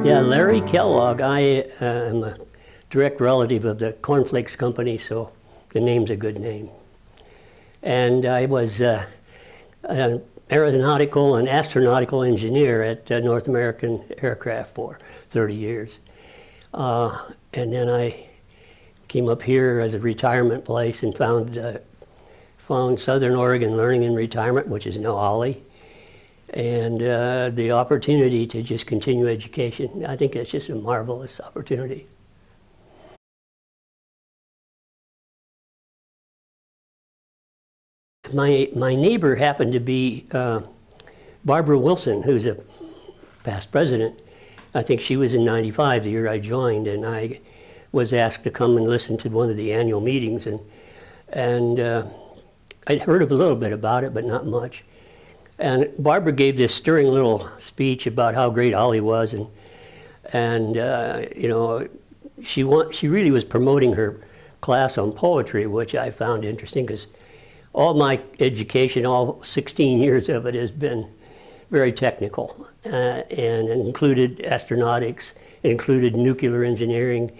Yeah, Larry Kellogg. I am a direct relative of the Cornflakes Company, so the name's a good name. And I was an aeronautical and astronautical engineer at North American Aircraft for 30 years. And then I came up here as a retirement place and found Southern Oregon Learning and Retirement, which is now OLLI, and the opportunity to just continue education. I think it's just a marvelous opportunity. My neighbor happened to be Barbara Wilson, who's a past president. I think she was in '95, the year I joined, and I was asked to come and listen to one of the annual meetings, and I'd heard a little bit about it, but not much. And Barbara gave this stirring little speech about how great OLLI was, and you know, she really was promoting her class on poetry, which I found interesting because all my education, all 16 years of it, has been very technical, and included astronautics, included nuclear engineering,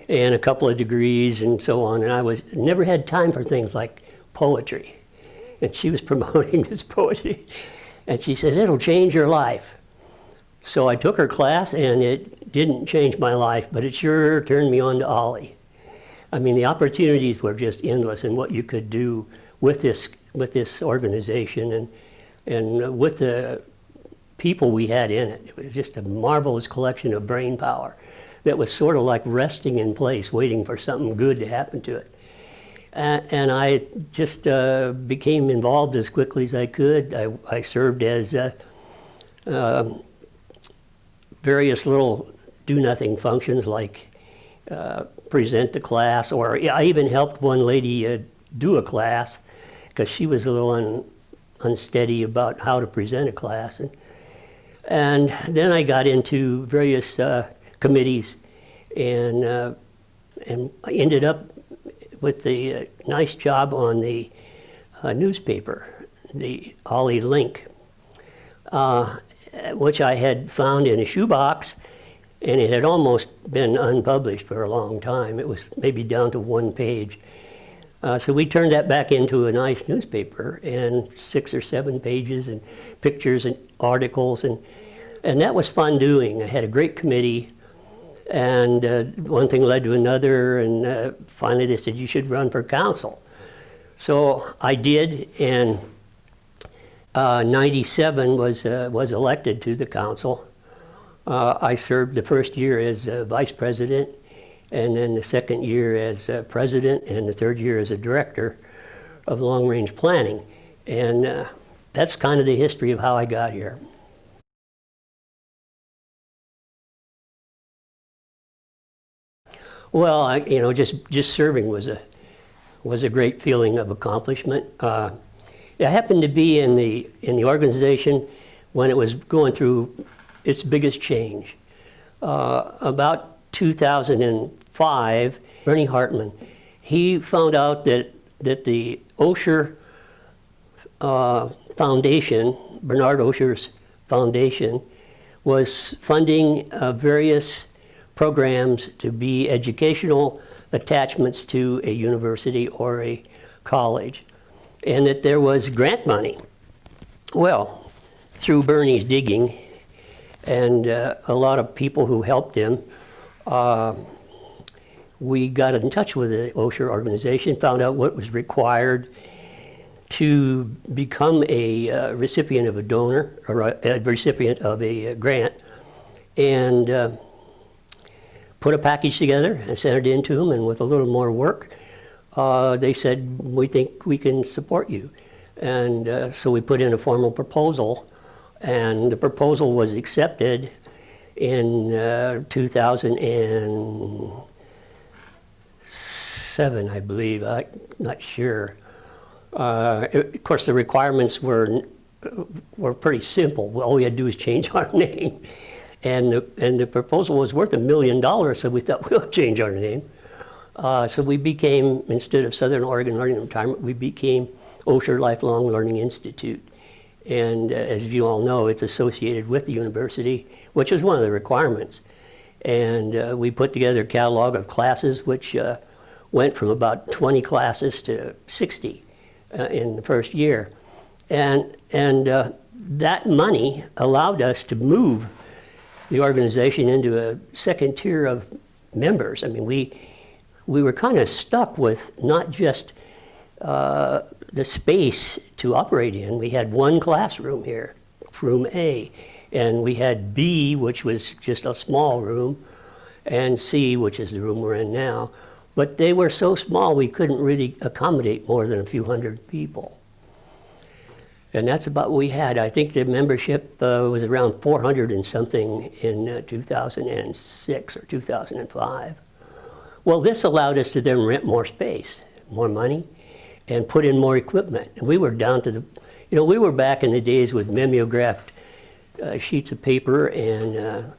and a couple of degrees and so on. And I never had time for things like poetry. And she was promoting this poetry. And she says, it'll change your life. So I took her class, and it didn't change my life, but it sure turned me on to OLLI. I mean, the opportunities were just endless, and what you could do with this organization and with the people we had in it. It was just a marvelous collection of brain power that was sort of like resting in place, waiting for something good to happen to it. And I just became involved as quickly as I could. I served as various little do-nothing functions, like present the class, or I even helped one lady do a class because she was a little unsteady about how to present a class. And then I got into various committees, and I ended up with the nice job on the newspaper, the OLLI Link, which I had found in a shoebox, and it had almost been unpublished for a long time. It was maybe down to one page. So we turned that back into a nice newspaper, and 6 or 7 pages and pictures and articles, and that was fun doing. I had a great committee, and one thing led to another, and finally they said, you should run for council. So I did, and '97 was elected to the council. I served the first year as vice president, and then the second year as president, and the third year as a director of long-range planning. And that's kind of the history of how I got here. Well, you know, just serving was a great feeling of accomplishment. I happened to be in the organization when it was going through its biggest change. About 2005, Bernie Hartman, he found out that the Osher Foundation, Bernard Osher's foundation, was funding various programs to be educational attachments to a university or a college, and that there was grant money. Well, through Bernie's digging and a lot of people who helped him, we got in touch with the Osher organization, found out what was required to become a recipient of a donor, or a recipient of a grant, and put a package together and sent it in to them, and with a little more work, they said, we think we can support you. And so we put in a formal proposal, and the proposal was accepted in 2007, I believe. I'm not sure. Of course, the requirements were pretty simple. All we had to do was change our name. And the proposal was worth $1 million, so we thought, we'll change our name. So we became, instead of Southern Oregon Learning and Retirement, we became Osher Lifelong Learning Institute. And as you all know, it's associated with the university. which was one of the requirements. And we put together a catalog of classes, which went from about 20 classes to 60 in the first year. And that money allowed us to move the organization into a second tier of members. I mean, we were kind of stuck with not just the space to operate in. We had one classroom here, room A, and we had B, which was just a small room, and C, which is the room we're in now. But they were so small we couldn't really accommodate more than a few hundred people. And that's about what we had. I think the membership was around 400 and something in 2006 or 2005. Well, this allowed us to then rent more space, more money, and put in more equipment. And we were down to the, we were back in the days with mimeographed sheets of paper and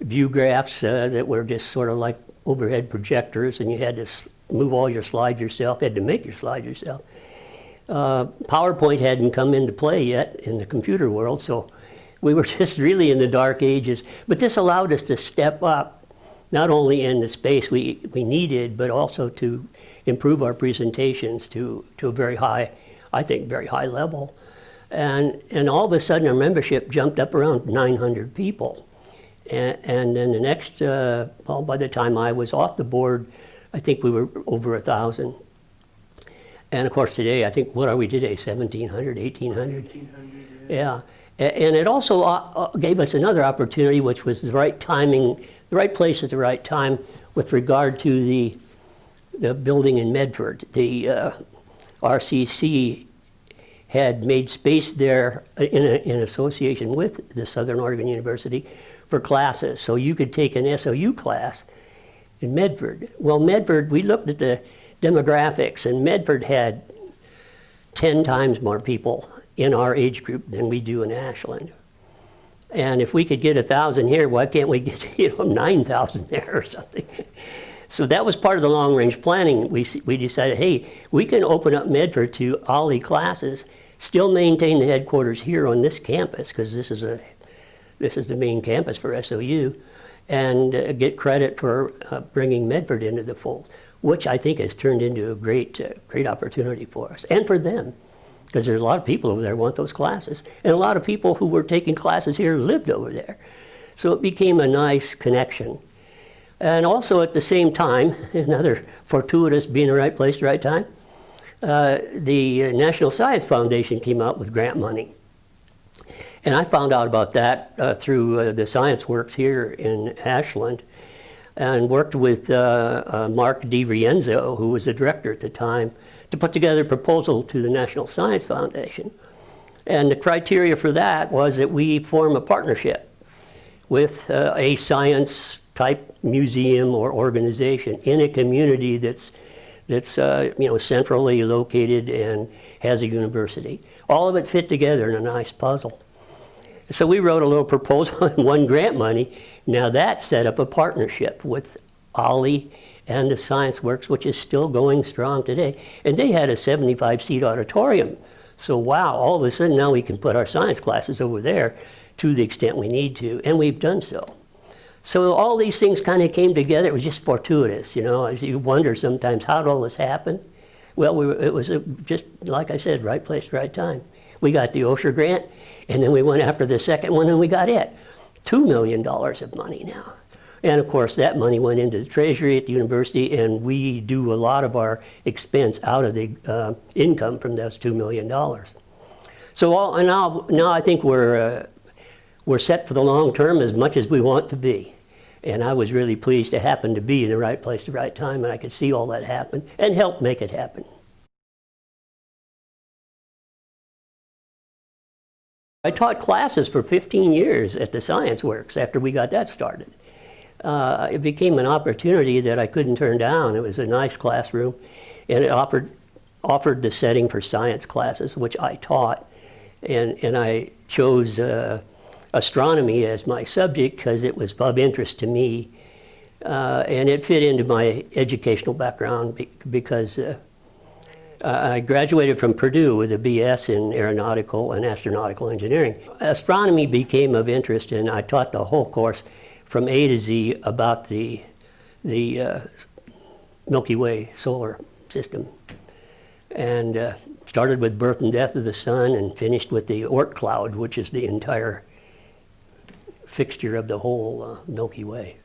view graphs that were just sort of like overhead projectors, and you had to move all your slides yourself, had to make your slides yourself. PowerPoint hadn't come into play yet in the computer world, so we were just really in the dark ages. But this allowed us to step up, not only in the space we needed, but also to improve our presentations to a very high, I think, very high level. And all of a sudden our membership jumped up around 900 people. And then the next, well, by the time I was off the board, I think we were over 1,000. And of course today, I think, what are we today, 1,700, 1,800? 1,800, yeah. And it also gave us another opportunity, which was the right timing, the right place at the right time with regard to the building in Medford. The RCC had made space there in association with the Southern Oregon University for classes. So you could take an SOU class in Medford. Well, Medford, we looked at the demographics, and Medford had 10 times more people in our age group than we do in Ashland. And if we could get 1,000 here, why can't we get 9,000 there or something? So that was part of the long-range planning. We decided, hey, we can open up Medford to OLLI classes, still maintain the headquarters here on this campus, because this is the main campus for SOU, and get credit for bringing Medford into the fold, which I think has turned into a great opportunity for us, and for them, because there's a lot of people over there who want those classes, and a lot of people who were taking classes here lived over there. So it became a nice connection. And also at the same time, another fortuitous being the right place, the right time, the National Science Foundation came out with grant money. And I found out about that through the Science Works here in Ashland, and worked with Mark DiRienzo, who was the director at the time, to put together a proposal to the National Science Foundation. And the criteria for that was that we form a partnership with a science-type museum or organization in a community that's centrally located and has a university. All of it fit together in a nice puzzle. So we wrote a little proposal and won grant money. Now that set up a partnership with OLLI and the Science Works, which is still going strong today. And they had a 75-seat auditorium. So wow, all of a sudden now we can put our science classes over there to the extent we need to, and we've done so. So all these things kind of came together. It was just fortuitous, as you wonder sometimes, how did all this happen? Well, it was just, like I said, right place, right time. We got the Osher grant, and then we went after the second one, and we got it. $2 million of money now. And of course, that money went into the treasury at the university, and we do a lot of our expense out of the income from those $2 million. So now I think we're set for the long term as much as we want to be. And I was really pleased to happen to be in the right place at the right time, and I could see all that happen and help make it happen. I taught classes for 15 years at the Science Works after we got that started. It became an opportunity that I couldn't turn down. It was a nice classroom, and it offered the setting for science classes, which I taught. And I chose astronomy as my subject because it was of interest to me, and it fit into my educational background because I graduated from Purdue with a BS in aeronautical and astronautical engineering. Astronomy became of interest, and I taught the whole course from A to Z about the Milky Way solar system. And started with birth and death of the sun and finished with the Oort cloud, which is the entire fixture of the whole Milky Way.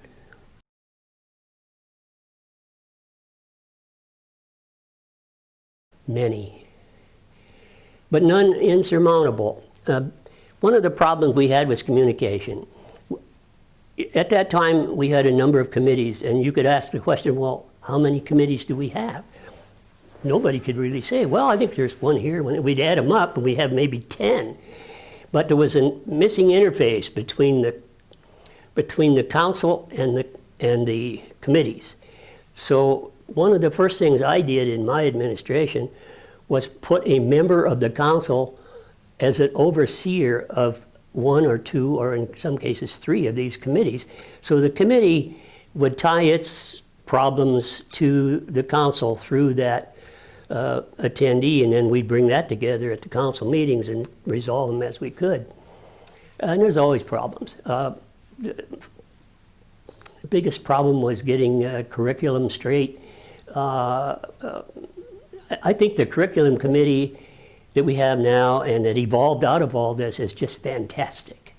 Many, but none insurmountable. One of the problems we had was communication. At that time, we had a number of committees, and you could ask the question, well, how many committees do we have? Nobody could really say, well, I think there's one here. We'd add them up, and we have maybe 10. But there was a missing interface between the council and the committees. So one of the first things I did in my administration was put a member of the council as an overseer of one or two, or in some cases 3 of these committees. So the committee would tie its problems to the council through that attendee, and then we'd bring that together at the council meetings and resolve them as we could. And there's always problems. The biggest problem was getting curriculum straight. I think the curriculum committee that we have now and that evolved out of all this is just fantastic.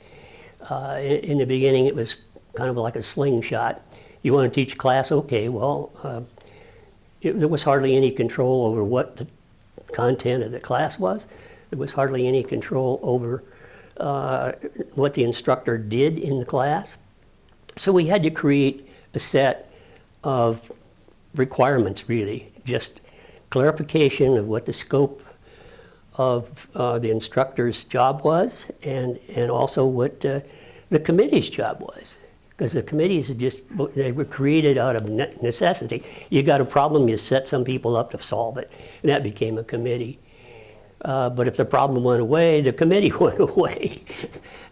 In the beginning, it was kind of like a slingshot. You want to teach class? Okay, well, there was hardly any control over what the content of the class was. There was hardly any control over what the instructor did in the class. So we had to create a set of requirements, really, just clarification of what the scope of the instructor's job was, and also what the committee's job was. Because the committees they were created out of necessity. You got a problem, you set some people up to solve it, and that became a committee. But if the problem went away, the committee went away.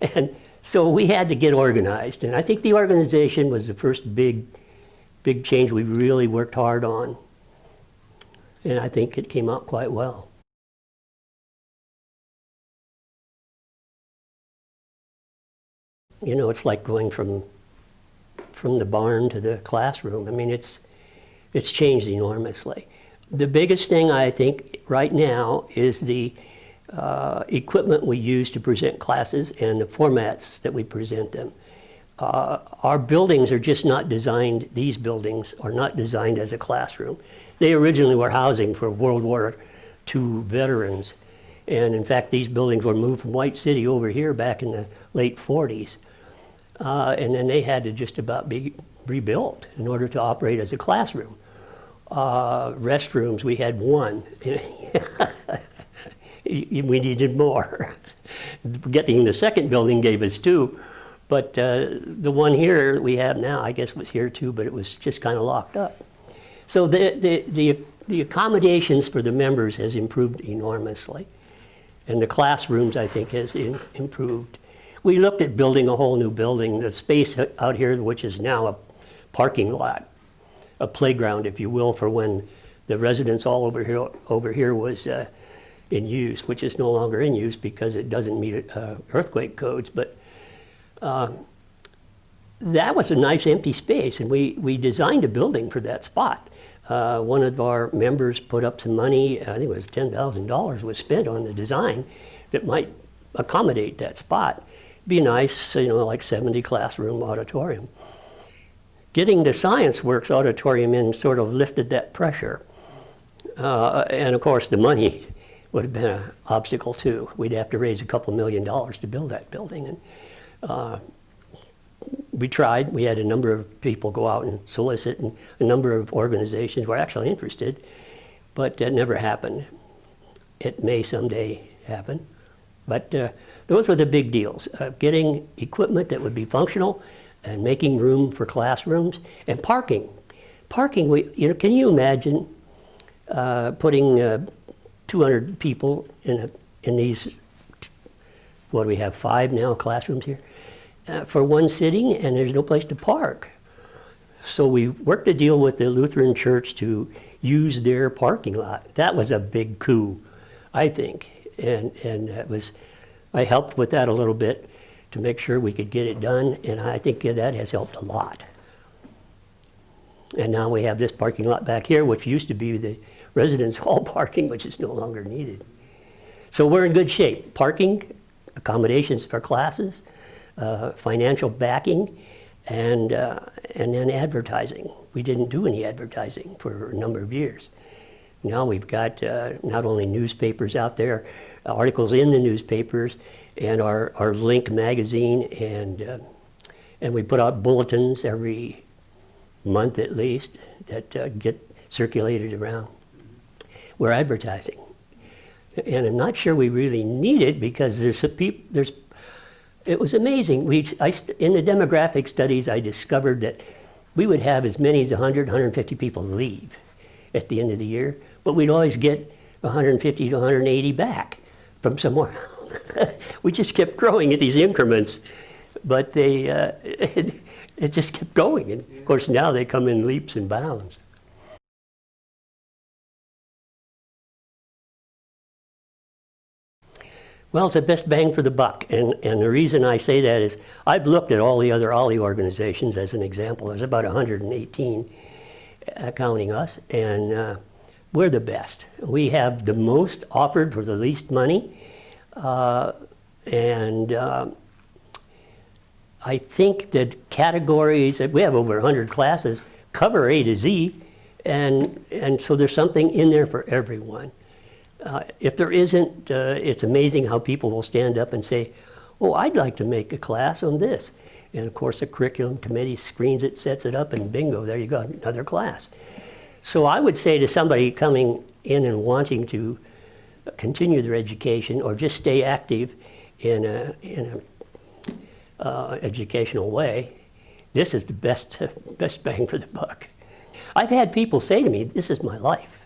And so we had to get organized, and I think the organization was the first big change we really worked hard on. And I think it came out quite well. You know, it's like going from the barn to the classroom. I mean, it's changed enormously. The biggest thing I think right now is the equipment we use to present classes and the formats that we present them. Our buildings are just not designed, these buildings are not designed as a classroom. They originally were housing for World War II veterans. And in fact, these buildings were moved from White City over here back in the late 40s. And then they had to just about be rebuilt in order to operate as a classroom. Restrooms, we had one. We needed more. Getting the second building gave us 2. But the one here we have now, I guess was here too, but it was just kind of locked up. So the accommodations for the members has improved enormously. And the classrooms, I think, has improved. We looked at building a whole new building, the space out here, which is now a parking lot, a playground, if you will, for when the residence all over here was in use, which is no longer in use because it doesn't meet earthquake codes. But that was a nice empty space, and we designed a building for that spot. One of our members put up some money, I think it was $10,000 was spent on the design that might accommodate that spot. Be nice, you know, like 70 classroom auditorium. Getting the Science Works auditorium in sort of lifted that pressure. And of course the money would have been an obstacle too. We'd have to raise a couple $1 million to build that building. And we tried. We had a number of people go out and solicit, and a number of organizations were actually interested, but that never happened. It may someday happen. But those were the big deals, getting equipment that would be functional and making room for classrooms, and parking. Parking, can you imagine putting 200 people in these, what do we have, 5 now classrooms here, for one sitting, and there's no place to park. So we worked a deal with the Lutheran Church to use their parking lot. That was a big coup, I think. And that was, I helped with that a little bit to make sure we could get it done, and I think that has helped a lot. And now we have this parking lot back here, which used to be the residence hall parking, which is no longer needed. So we're in good shape. Parking, accommodations for classes, financial backing, and then advertising. We didn't do any advertising for a number of years. Now we've got not only newspapers out there, articles in the newspapers, and our Link magazine, and we put out bulletins every month at least that get circulated around. We're advertising. And I'm not sure we really need it because it was amazing. In the demographic studies, I discovered that we would have as many as 100, 150 people leave at the end of the year, but we'd always get 150 to 180 back from somewhere else. We just kept growing at these increments, but it just kept going. And of course, now they come in leaps and bounds. Well, it's the best bang for the buck, and the reason I say that is I've looked at all the other OLLI organizations as an example. There's about 118, counting us, and we're the best. We have the most offered for the least money, and I think that categories, we have over 100 classes, cover A to Z, and so there's something in there for everyone. If there isn't, it's amazing how people will stand up and say, oh, I'd like to make a class on this. And of course, the curriculum committee screens it, sets it up, and bingo, there you go, another class. So I would say to somebody coming in and wanting to continue their education or just stay active in a educational way, this is the best bang for the buck. I've had people say to me, this is my life.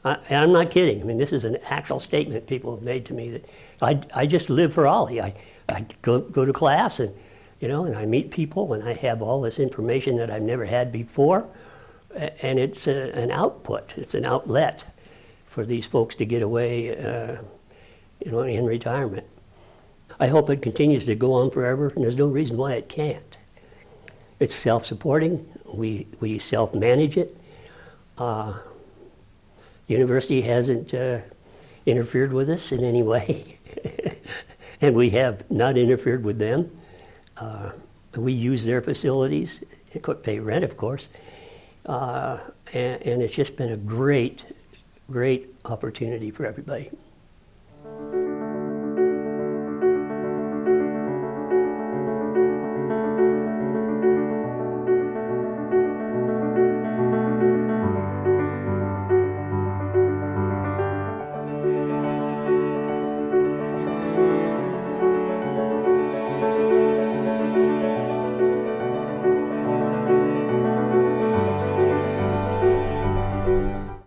And I'm not kidding. I mean, this is an actual statement people have made to me that I just live for OLLI. I go to class and, and I meet people and I have all this information that I've never had before. And it's an output. It's an outlet for these folks to get away, in retirement. I hope it continues to go on forever, and there's no reason why it can't. It's self-supporting. We self-manage it. The university hasn't interfered with us in any way, and we have not interfered with them. We use their facilities, pay rent, of course, and it's just been a great opportunity for everybody.